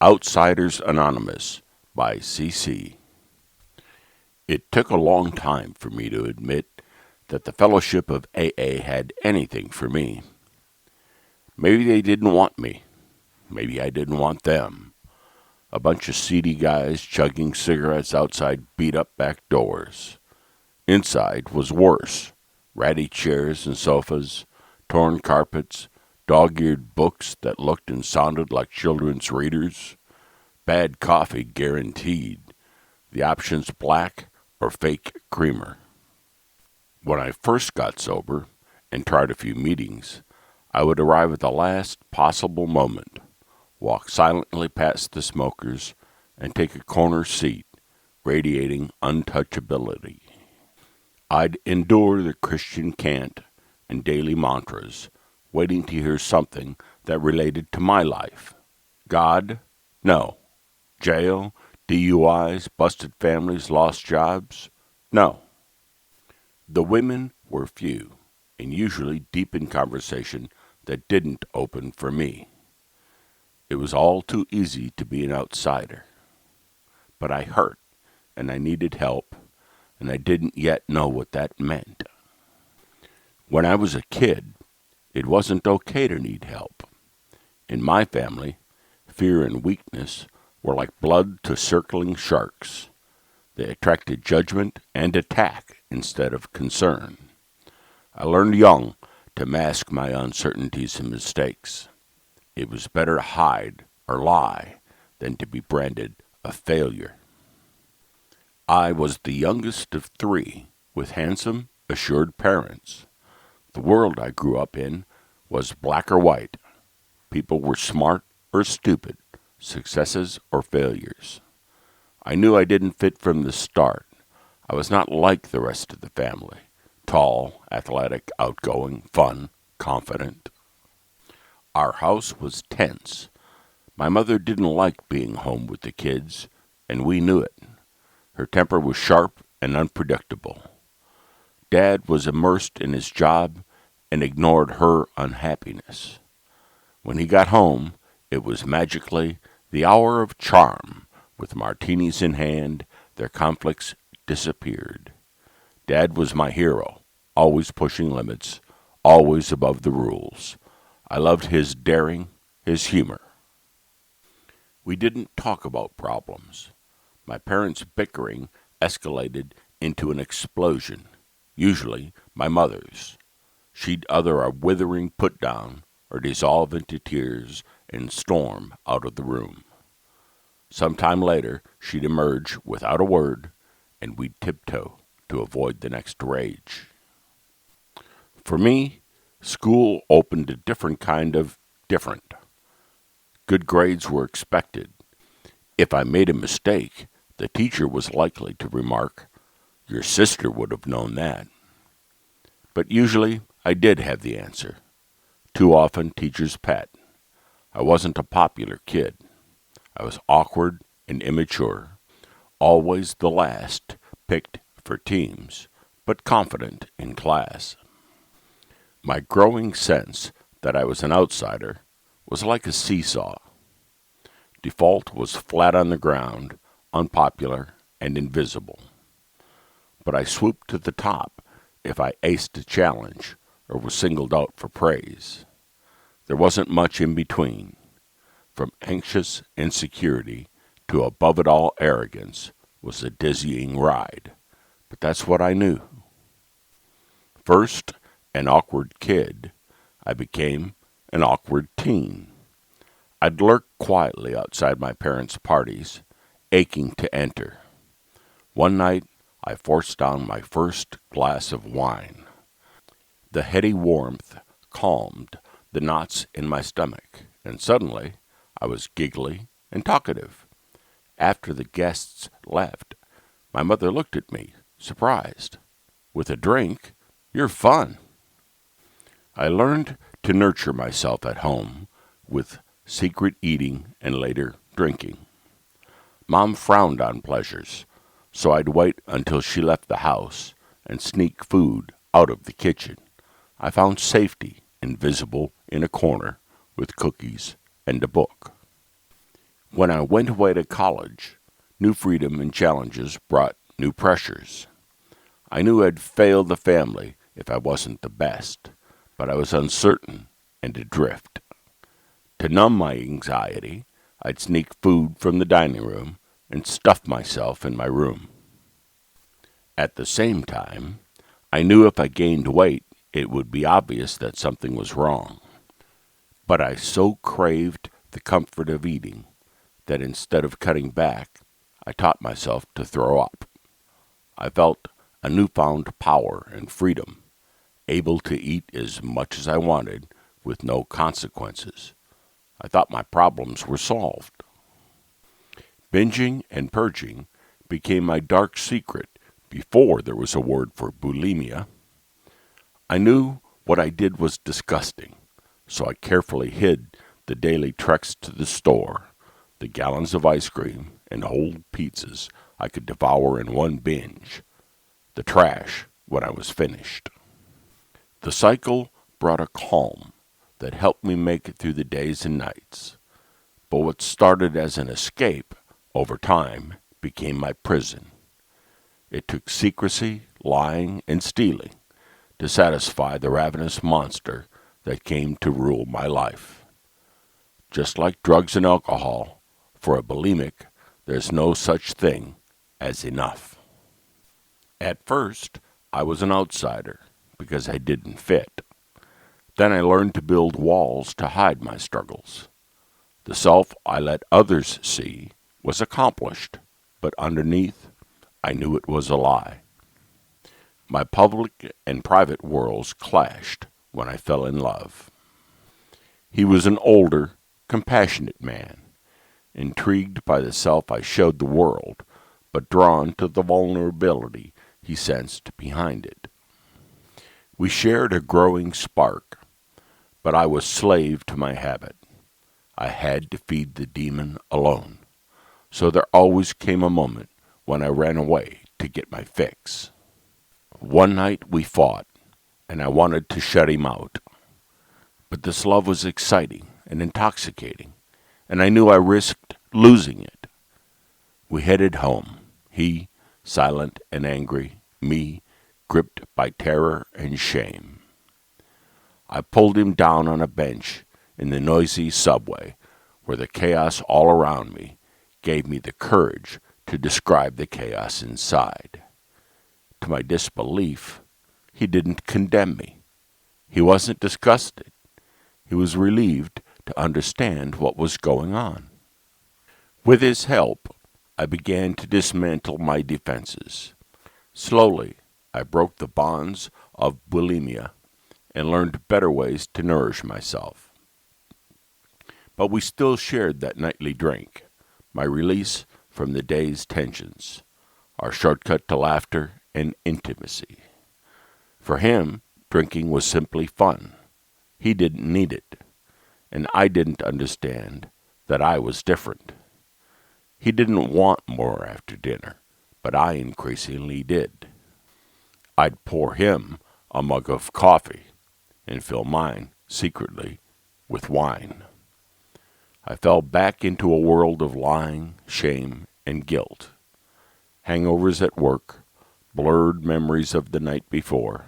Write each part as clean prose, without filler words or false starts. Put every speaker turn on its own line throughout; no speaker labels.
Outsiders Anonymous by C.C. It took a long time for me to admit that the fellowship of AA had anything for me. Maybe they didn't want me. Maybe I didn't want them. A bunch of seedy guys chugging cigarettes outside beat-up back doors. Inside was worse. Ratty chairs and sofas, torn carpets, dog-eared books that looked and sounded like children's readers. Bad coffee guaranteed. The options black or fake creamer. When I first got sober and tried a few meetings, I would arrive at the last possible moment, walk silently past the smokers, and take a corner seat, radiating untouchability. I'd endure the Christian cant and daily mantras, waiting to hear something that related to my life. God? No. Jail? DUIs? Busted families? Lost jobs? No. The women were few, and usually deep in conversation that didn't open for me. It was all too easy to be an outsider. But I hurt, and I needed help, and I didn't yet know what that meant. When I was a kid, it wasn't okay to need help. In my family, fear and weakness were like blood to circling sharks. They attracted judgment and attack instead of concern. I learned young to mask my uncertainties and mistakes. It was better to hide or lie than to be branded a failure. I was the youngest of three, with handsome, assured parents. The world I grew up in was black or white. People were smart or stupid, successes or failures. I knew I didn't fit from the start. I was not like the rest of the family. Tall, athletic, outgoing, fun, confident. Our house was tense. My mother didn't like being home with the kids, and we knew it. Her temper was sharp and unpredictable. Dad was immersed in his job and ignored her unhappiness. When he got home, it was magically the hour of charm. With martinis in hand, their conflicts disappeared. Dad was my hero, always pushing limits, always above the rules. I loved his daring, his humor. We didn't talk about problems. My parents' bickering escalated into an explosion, usually my mother's. She'd utter a withering put-down or dissolve into tears and storm out of the room. Some time later, she'd emerge without a word, and we'd tiptoe to avoid the next rage. For me, school opened a different kind of different. Good grades were expected. If I made a mistake, the teacher was likely to remark, "Your sister would have known that." But usually, I did have the answer. Too often, teachers' pet. I wasn't a popular kid. I was awkward and immature, always the last picked for teams, but confident in class. My growing sense that I was an outsider was like a seesaw. Default was flat on the ground, unpopular, and invisible. But I swooped to the top if I aced a challenge or was singled out for praise. There wasn't much in between. From anxious insecurity to above-it-all arrogance was a dizzying ride. But that's what I knew. First, an awkward kid, I became an awkward teen. I'd lurk quietly outside my parents' parties, aching to enter. One night, I forced down my first glass of wine. The heady warmth calmed the knots in my stomach, and suddenly I was giggly and talkative. After the guests left, my mother looked at me, surprised. "With a drink? You're fun." I learned to nurture myself at home with secret eating and later drinking. Mom frowned on pleasures, so I'd wait until she left the house and sneak food out of the kitchen. I found safety invisible in a corner with cookies and a book. When I went away to college, new freedom and challenges brought new pressures. I knew I'd fail the family if I wasn't the best, but I was uncertain and adrift. To numb my anxiety, I'd sneak food from the dining room and stuff myself in my room. At the same time, I knew if I gained weight, it would be obvious that something was wrong. But I so craved the comfort of eating that instead of cutting back, I taught myself to throw up. I felt a newfound power and freedom, able to eat as much as I wanted with no consequences. I thought my problems were solved. Binging and purging became my dark secret before there was a word for bulimia. I knew what I did was disgusting, so I carefully hid the daily treks to the store, the gallons of ice cream and whole pizzas I could devour in one binge, the trash when I was finished. The cycle brought a calm that helped me make it through the days and nights. But what started as an escape, over time, became my prison. It took secrecy, lying, and stealing to satisfy the ravenous monster that came to rule my life. Just like drugs and alcohol, for a bulimic, there's no such thing as enough. At first, I was an outsider because I didn't fit. Then I learned to build walls to hide my struggles. The self I let others see was accomplished, but underneath, I knew it was a lie. My public and private worlds clashed when I fell in love. He was an older, compassionate man, intrigued by the self I showed the world, but drawn to the vulnerability he sensed behind it. We shared a growing spark, but I was slave to my habit. I had to feed the demon alone, so there always came a moment when I ran away to get my fix. One night we fought, and I wanted to shut him out. But this love was exciting and intoxicating, and I knew I risked losing it. We headed home, he silent and angry, me gripped by terror and shame. I pulled him down on a bench in the noisy subway, where the chaos all around me gave me the courage to describe the chaos inside. To my disbelief, he didn't condemn me. He wasn't disgusted. He was relieved to understand what was going on. With his help, I began to dismantle my defenses. Slowly, I broke the bonds of bulimia and learned better ways to nourish myself. But we still shared that nightly drink, my release from the day's tensions, our shortcut to laughter and intimacy. For him, drinking was simply fun. He didn't need it, and I didn't understand that I was different. He didn't want more after dinner, but I increasingly did. I'd pour him a mug of coffee and fill mine, secretly, with wine. I fell back into a world of lying, shame, and guilt. Hangovers at work, blurred memories of the night before,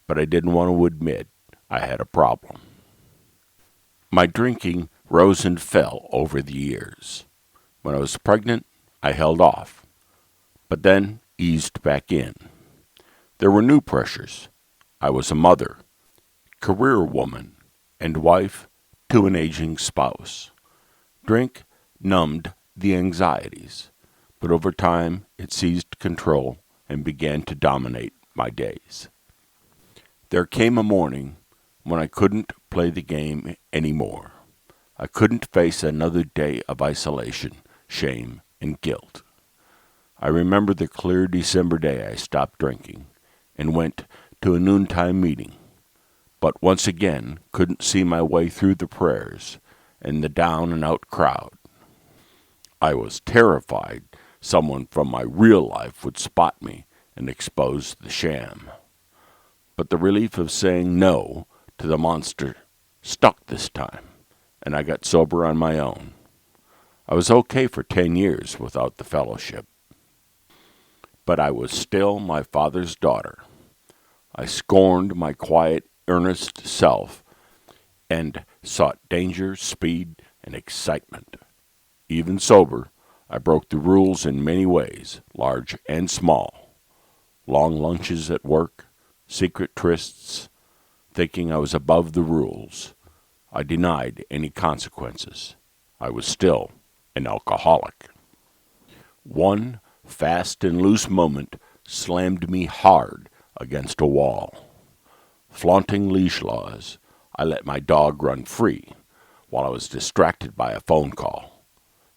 but I didn't want to admit I had a problem. My drinking rose and fell over the years. When I was pregnant, I held off, but then eased back in. There were new pressures. I was a mother, career woman, and wife to an aging spouse. Drink numbed the anxieties, but over time it seized control and began to dominate my days. There came a morning when I couldn't play the game anymore. I couldn't face another day of isolation, shame, and guilt. I remember the clear December day I stopped drinking and went to a noontime meeting, but once again couldn't see my way through the prayers and the down-and-out crowd. I was terrified someone from my real life would spot me and expose the sham. But the relief of saying no to the monster stuck this time, and I got sober on my own. I was okay for 10 years without the fellowship. But I was still my father's daughter. I scorned my quiet, earnest self and sought danger, speed, and excitement. Even sober, I broke the rules in many ways, large and small. Long lunches at work, secret trysts, thinking I was above the rules. I denied any consequences. I was still an alcoholic. One fast and loose moment slammed me hard against a wall. Flaunting leash laws, I let my dog run free while I was distracted by a phone call.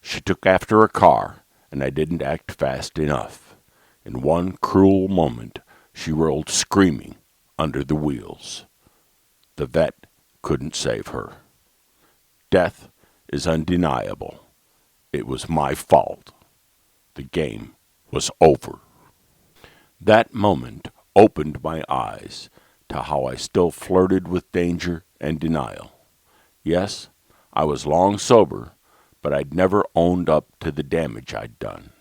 She took after a car, and I didn't act fast enough. In one cruel moment, she rolled screaming under the wheels. The vet couldn't save her. Death is undeniable. It was my fault. The game was over. That moment opened my eyes to how I still flirted with danger and denial. Yes, I was long sober, but I'd never owned up to the damage I'd done.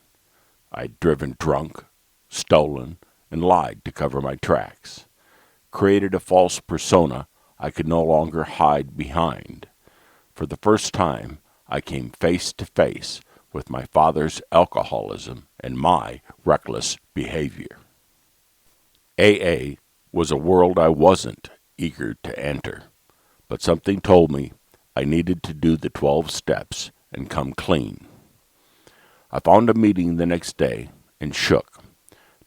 I'd driven drunk, stolen, and lied to cover my tracks, created a false persona I could no longer hide behind. For the first time, I came face to face with my father's alcoholism and my reckless behavior. AA was a world I wasn't eager to enter, but something told me I needed to do the 12 steps and come clean. I found a meeting the next day and shook,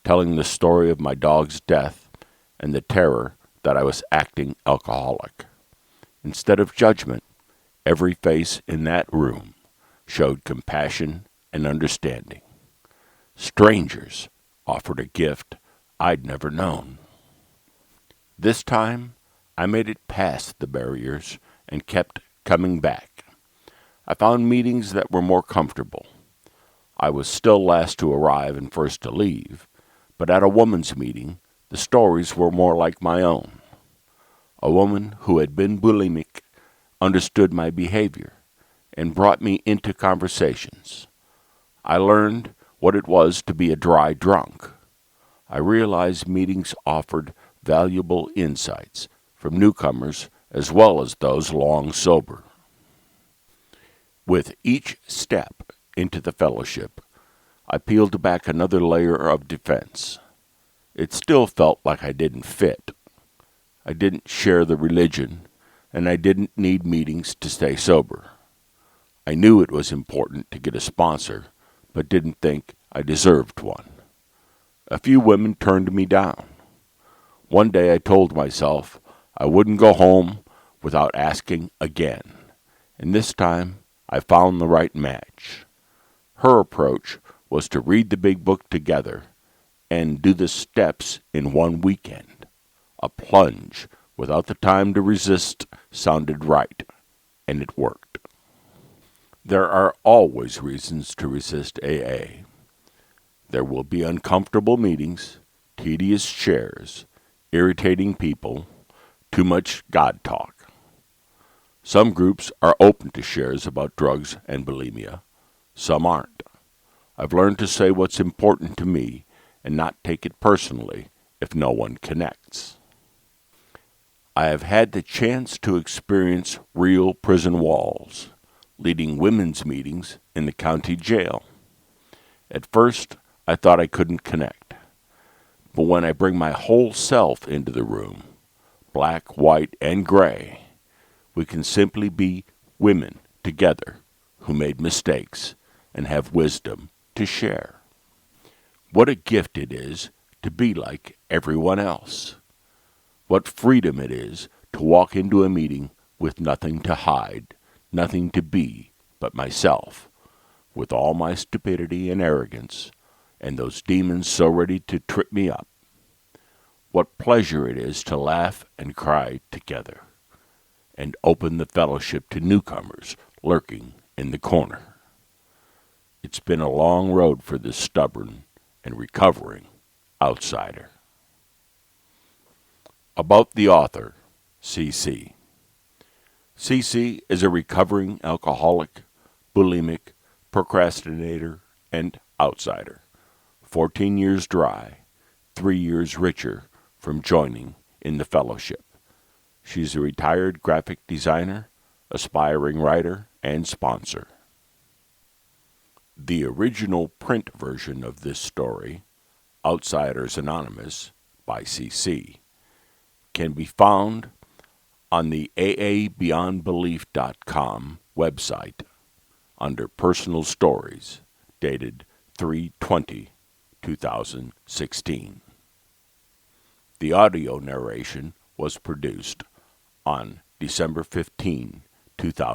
telling the story of my dog's death and the terror that I was acting alcoholic. Instead of judgment, every face in that room showed compassion and understanding. Strangers offered a gift I'd never known. This time, I made it past the barriers and kept coming back. I found meetings that were more comfortable. I was still last to arrive and first to leave, but at a woman's meeting, the stories were more like my own. A woman who had been bulimic understood my behavior and brought me into conversations. I learned what it was to be a dry drunk. I realized meetings offered valuable insights from newcomers as well as those long sober. With each step into the fellowship, I peeled back another layer of defense. It still felt like I didn't fit. I didn't share the religion, and I didn't need meetings to stay sober. I knew it was important to get a sponsor, but didn't think I deserved one. A few women turned me down. One day I told myself I wouldn't go home without asking again, and this time I found the right match. Her approach was to read the big book together and do the steps in one weekend. A plunge without the time to resist sounded right, and it worked. There are always reasons to resist AA. There will be uncomfortable meetings, tedious shares, irritating people, too much God talk. Some groups are open to shares about drugs and bulimia. Some aren't. I've learned to say what's important to me and not take it personally if no one connects. I have had the chance to experience real prison walls, leading women's meetings in the county jail. At first, I thought I couldn't connect. But when I bring my whole self into the room, black, white, and gray, we can simply be women together who made mistakes and have wisdom to share. What a gift it is to be like everyone else. What freedom it is to walk into a meeting with nothing to hide, nothing to be but myself, with all my stupidity and arrogance, and those demons so ready to trip me up. What pleasure it is to laugh and cry together, and open the fellowship to newcomers lurking in the corner. It's been a long road for this stubborn and recovering outsider. About the author, CC. CC is a recovering alcoholic, bulimic, procrastinator, and outsider. 14 years dry, 3 years richer from joining in the fellowship. She's a retired graphic designer, aspiring writer, and sponsor. The original print version of this story, Outsiders Anonymous, by CC, can be found on the aabeyondbelief.com website under Personal Stories, dated 3/20/2016. The audio narration was produced on December 15, 2016.